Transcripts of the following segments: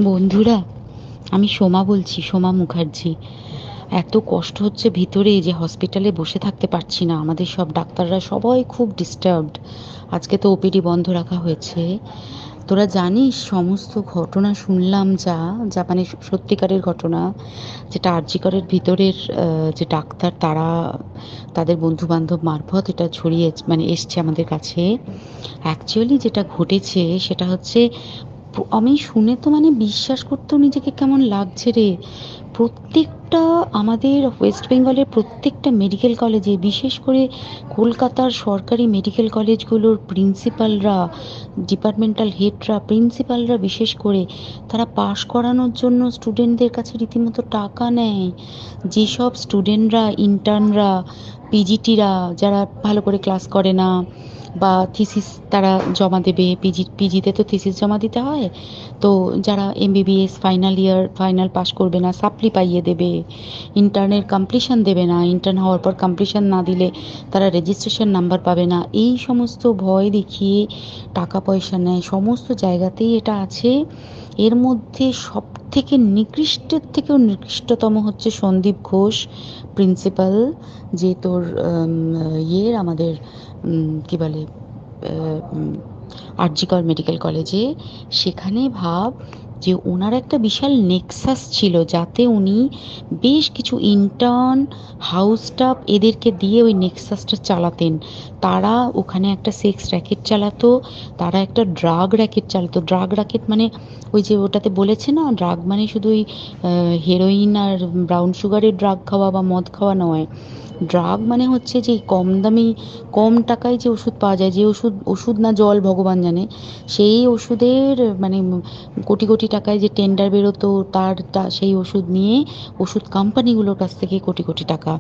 বন্ধুরা, আমি সোমা বলছি, সোমা মুখার্জি। এত কষ্ট হচ্ছে ভিতরে যে হসপিটালে বসে থাকতে পারছি না। আমাদের সব ডাক্তাররা সবাই খুব ডিস্টার্বড। আজকে তো ওপিডি বন্ধ রাখা হয়েছে। তোরা জানিস সমস্ত ঘটনা শুনলাম, যা যা মানে সত্যিকারের ঘটনা, যেটা আরজি করের ভিতরের যে ডাক্তার তারা তাদের বন্ধু বান্ধব মারফত এটা ছড়িয়ে মানে এসছে আমাদের কাছে। অ্যাকচুয়ালি যেটা ঘটেছে সেটা হচ্ছে, আমি শুনে তো মানে বিশ্বাস করতেও নিজেকে কেমন লাগছে রে। প্রত্যেকটা আমাদের ওয়েস্ট বেঙ্গলের প্রত্যেকটা মেডিকেল কলেজে, বিশেষ করে কলকাতার সরকারি মেডিকেল কলেজগুলোর প্রিন্সিপালরা, ডিপার্টমেন্টাল হেডরা, প্রিন্সিপালরা বিশেষ করে, তারা পাশ করানোর জন্য স্টুডেন্টদের কাছে রীতিমতো টাকা নেয়। যেসব স্টুডেন্টরা, ইন্টার্নরা, পিজিটিরা যারা ভালো করে ক্লাস করে না বা থিসিস তারা জমা দেবে, পিজিতে তো থিসিস জমা দিতে হয়, তো যারা MBBS final year final pass করবে না সাপ্লি পাইয়ে দেবে, ইন্টার্নের কমপ্লিশন দেবে না, ইন্টার্ন হওয়ার পর কমপ্লিশন না দিলে তারা রেজিস্ট্রেশন নাম্বার পাবে না, এই সমস্ত ভয় দেখিয়ে টাকা পয়সা নেয়। সমস্ত জায়গাতেই এটা আছে। এর মধ্যে সব থেকে নিকৃষ্টের থেকেও নিকৃষ্টতম হচ্ছে সন্দীপ ঘোষ, প্রিন্সিপাল, যে তোর আমাদের কি বলে, আরজিকর মেডিকেল কলেজে। সেখানে ভাব যে ওনার একটা বিশাল নেক্সাস ছিল, যাতে উনি বেশ কিছু ইন্টার্ন, হাউস স্টাফ এদেরকে দিয়ে ওই নেক্সাসটা চালাতেন। তারা ওখানে একটা সেক্স র্যাকেট চালাতো, তারা একটা ড্রাগ র্যাকেট চালাতো। ড্রাগ র্যাকেট মানে ওই যে ওটাতে বলেছে না, ড্রাগ মানে শুধু ওই হেরোইন আর ব্রাউন সুগারের ড্রাগ খাওয়া বা মদ খাওয়া নয়। ড্রাগ মানে হচ্ছে যে কম দামি, কম টাকায় যে ওষুধ পাওয়া যায়, যে ওষুধ, ওষুধ না জল ভগবান জানে, সেই ওষুধের মানে কোটি কোটি টাকায় যে টেন্ডার বেরোতো, সেই ওষুধ নিয়ে ওষুধ কোম্পানিগুলোর কাছ থেকে কোটি কোটি টাকা,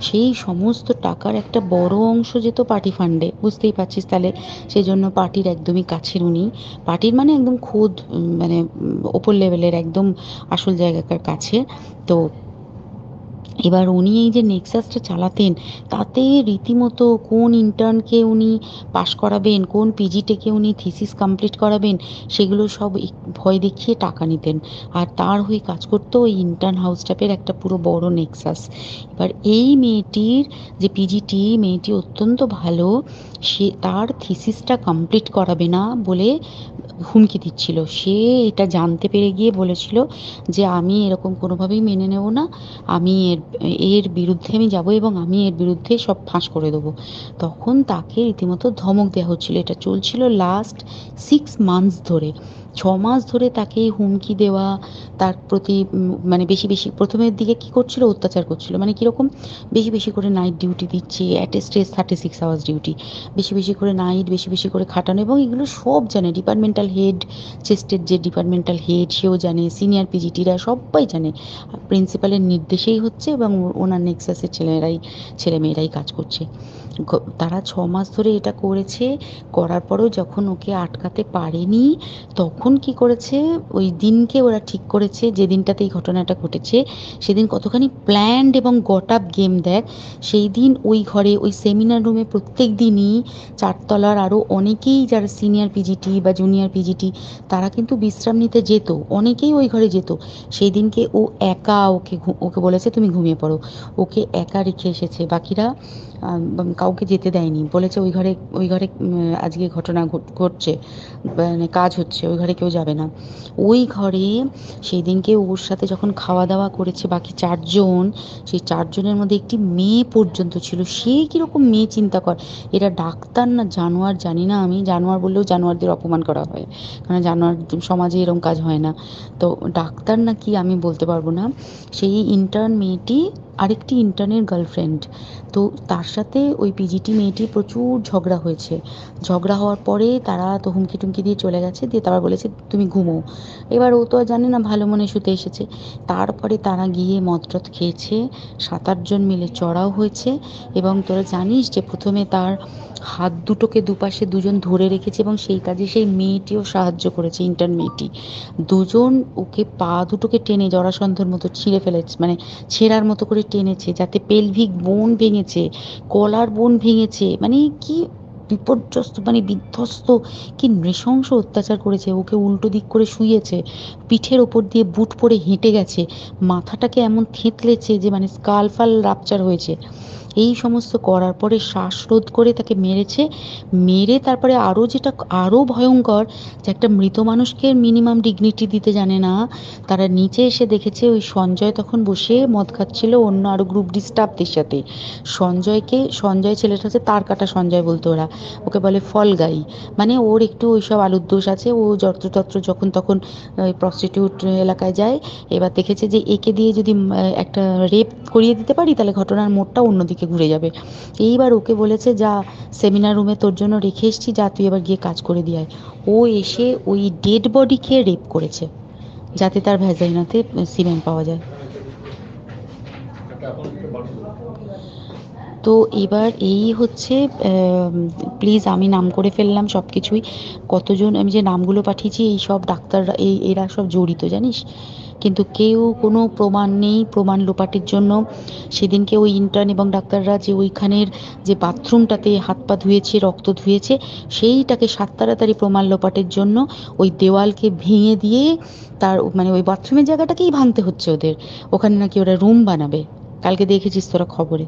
সেই সমস্ত টাকার একটা বড় অংশ যেত পার্টি ফান্ডে, বুঝতেই পারছিস তাহলে। সেই জন্য পার্টির একদমই কাছের উনি, পার্টির মানে একদম খোদ মানে ওপর লেভেলের একদম আসল জায়গাকার কাছে। তো এবার উনি এই যে নেক্সাসটা চালাতেন, তাতে রীতিমতো কোন ইন্টার্নকে উনি পাশ করাবেন, কোন পিজিটিকে উনি থিসিস কমপ্লিট করাবেন, সেগুলো সব ভয় দেখিয়ে টাকা নিতেন। আর তার হয়ে কাজ করতো ওই ইন্টার্ন হাউস স্টাফের একটা পুরো বড় নেক্সাস। এবার এই মেয়েটির, যে পিজিটি মেয়েটি অত্যন্ত ভালো, সে তার থিসিসটা কমপ্লিট করাবে না বলে হুমকি দিচ্ছিল। সে এটা জানতে পেরে গিয়ে বলেছিল যে আমি এরকম কোনোভাবেই মেনে নেব না, আমি এর এর বিরুদ্ধে আমি যাব এবং আমি এর বিরুদ্ধে সব ফাঁস করে দেবো। তখন তাকে রীতিমতো ধমক দেওয়া হচ্ছিল। এটা চলছিল লাস্ট 6 মান্থস ধরে। 6 মাস ধরে তাকে এই হুমকি দেওয়া, তার প্রতি মানে বেশি বেশি প্রথমের দিকে কি করছিল, অত্যাচার করছিল। মানে কিরকম, বেশি বেশি করে নাইট ডিউটি দিচ্ছে, at a stress 36 hours duty, বেশি বেশি করে নাইট, বেশি বেশি করে খাটানো, এবং এগুলো সব জানে ডিপার্টমেন্টাল হেড, চেস্টের যে ডিপার্টমেন্টাল হেড সেও জানে, সিনিয়র পিজিটিরা সবাই জানে। প্রিন্সিপালের নির্দেশেই হচ্ছে এবং ওনার নেক্সাসের ছেলেমেয়েরাই কাজ করছে। তারা 6 মাস ধরে এটা করেছে। করার পরেও যখন ওকে আটকাতে পারেনি, তখন কি করেছে, ওই দিনকে ওরা ঠিক করেছে যে দিনটাতে এই ঘটনাটা ঘটেছে, সেদিন কতখানি প্ল্যান্ড এবং গট আপ গেম দেখ। সেই দিন ওই ঘরে, ওই সেমিনার রুমে প্রত্যেক দিনই চারতলার আরও অনেকেই যারা সিনিয়র পিজিটি বা জুনিয়র পিজিটি, তারা কিন্তু বিশ্রাম নিতে যেত, অনেকেই ওই ঘরে যেত। সেই দিনকে ও একা, ওকে বলেছে তুমি ঘুমিয়ে পড়ো, ওকে একা রেখে এসেছে। বাকিরা কাউকে যেতে দেয়নি, বলেছে ওই ঘরে আজকে ঘটনা ঘটছে, মানে কাজ হচ্ছে, ওই ঘরে কেউ যাবে না। ওই ঘরে সেই দিনকে ওর সাথে যখন খাওয়া দাওয়া করেছে বাকি 4 জন, সেই 4 জনের মধ্যে একটি মেয়ে পর্যন্ত ছিল। সে কিরকম মেয়ে চিন্তা কর, এরা ডাক্তার না জানোয়ার জানি না, আমি জানোয়ার বললেও জানোয়ারদের অপমান করা হয়, কারণ জানোয়ার সমাজে এরকম কাজ হয় না। তো ডাক্তার না কি আমি বলতে পারবো না। সেই ইন্টার্ন মেয়েটি আরেকটি ইন্টার্নের গার্লফ্রেন্ড। তো তার সাথে ওই পিজিটি মেয়েটি প্রচুর ঝগড়া হয়েছে। ঝগড়া হওয়ার পরে তারা তো হুমকি টুমকি দিয়ে চলে গেছে, দিয়ে তারা বলেছে তুমি ঘুমো। এবার ও তো আর জানে না, ভালো মনে শুতে এসেছে। তারপরে তারা গিয়ে মদ টদ খেয়েছে, 7-8 জন মিলে চড়াও হয়েছে। এবং তোরা জানিস যে প্রথমে তার হাত দুটোকে দুপাশে 2 জন ধরে রেখেছে, এবং সেই কাজে সেই মেয়েটিও সাহায্য করেছে, ইন্টার্ন মেয়েটি। 2 জন ওকে পা দুটোকে টেনে জরাসন্ধর মতো ছিঁড়ে ফেলেছে, মানে ছেঁড়ার মতো করে টেনেছে, যাতে পেলভিক বোন ভেঙেছে, গলার বোন ভেঙেছে। মানে কি বিপর্যস্ত মানে বিধ্বস্ত, কি নৃশংস অত্যাচার করেছে, ওকে উল্টো দিক করে শুইয়েছে, পিঠের ওপর দিয়ে বুট পরে হেঁটে গেছে, মাথাটাকে এমন থেঁতলেছে যে মানে স্কাল ফাল রাপচার হয়েছে। এই সমস্ত করার পরে শ্বাসরোধ করে তাকে মেরেছে। মেরে তারপরে আরও যেটা আরও ভয়ঙ্কর, যে একটা মৃত মানুষকে মিনিমাম ডিগনিটি দিতে জানে না, তারা নিচে এসে দেখেছে ওই সঞ্জয় তখন বসে মদ খাচ্ছিল অন্য আরও গ্রুপ ডি স্টাফদের সাথে। সঞ্জয় ছেলেটা হচ্ছে তার কাটা সঞ্জয় বলতো ওরা, ওকে বলে ফল গাই, মানে ওর একটু ওইসব আলুর দোষ আছে, ও যত্রতত্র যখন তখন ওই প্রস্টিটিউট এলাকায় যায়। এবার দেখেছে যে একে দিয়ে যদি একটা রেপ করিয়ে দিতে পারি তাহলে ঘটনার মোড়টা অন্যদিকে ঘুরে যাবে। এইবার ওকে বলেছে, যা সেমিনার রুমে তোর জন্য রেখে এসেছি, যা তুই এবার গিয়ে কাজ করে দিয়ে আয়। ও এসে ওই ডেড বডিকে রেপ করেছে যাতে তার ভ্যাজাইনাতে সিমেন্ট পাওয়া যায়। তো এবার এই হচ্ছে, প্লিজ আমি নাম করে ফেললাম সব কিছুই, কতজন আমি যে নামগুলো পাঠিয়েছি এই সব ডাক্তাররা, এরা সব জড়িত জানিস, কিন্তু কেউ কোনো প্রমাণ নেই প্রমাণ লোপাটের জন্য। সেদিনকে ওই ইন্টার্ন এবং ডাক্তাররা যে ওইখানের যে বাথরুমটাতে হাত পা ধুয়েছে রক্ত ধুয়েছে, সেইটাকে সাত তাড়াতাড়ি প্রমাণ লোপাটের জন্য ওই দেওয়ালকে ভেঙে দিয়ে তার মানে ওই বাথরুমের জায়গাটাকেই ভাঙতে হচ্ছে ওদের, ওখানে নাকি ওরা রুম বানাবে। কালকে দেখেছিস তোরা খবরে।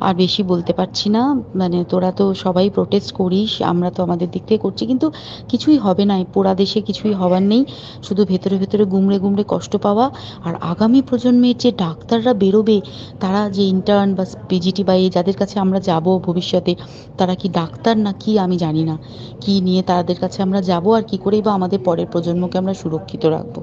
আর বেশি বলতে পারছি না, মানে তোরা তো সবাই প্রোটেস্ট করিস, আমরা তো আমাদের দিক থেকে করছি, কিন্তু কিছুই হবে না, এই পোড়া দেশে কিছুই হবার নেই, শুধু ভেতরে ভেতরে গুমড়ে গুমড়ে কষ্ট পাওয়া। আর আগামী প্রজন্মের যে ডাক্তাররা বেরোবে, তারা যে ইন্টার্ন বা পিজিটি বা এই যাদের কাছে আমরা যাব ভবিষ্যতে, তারা কি ডাক্তার না কি আমি জানি না, কি নিয়ে তাদের কাছে আমরা যাব আর কি করে বা আমাদের পরের প্রজন্মকে আমরা সুরক্ষিত রাখবো।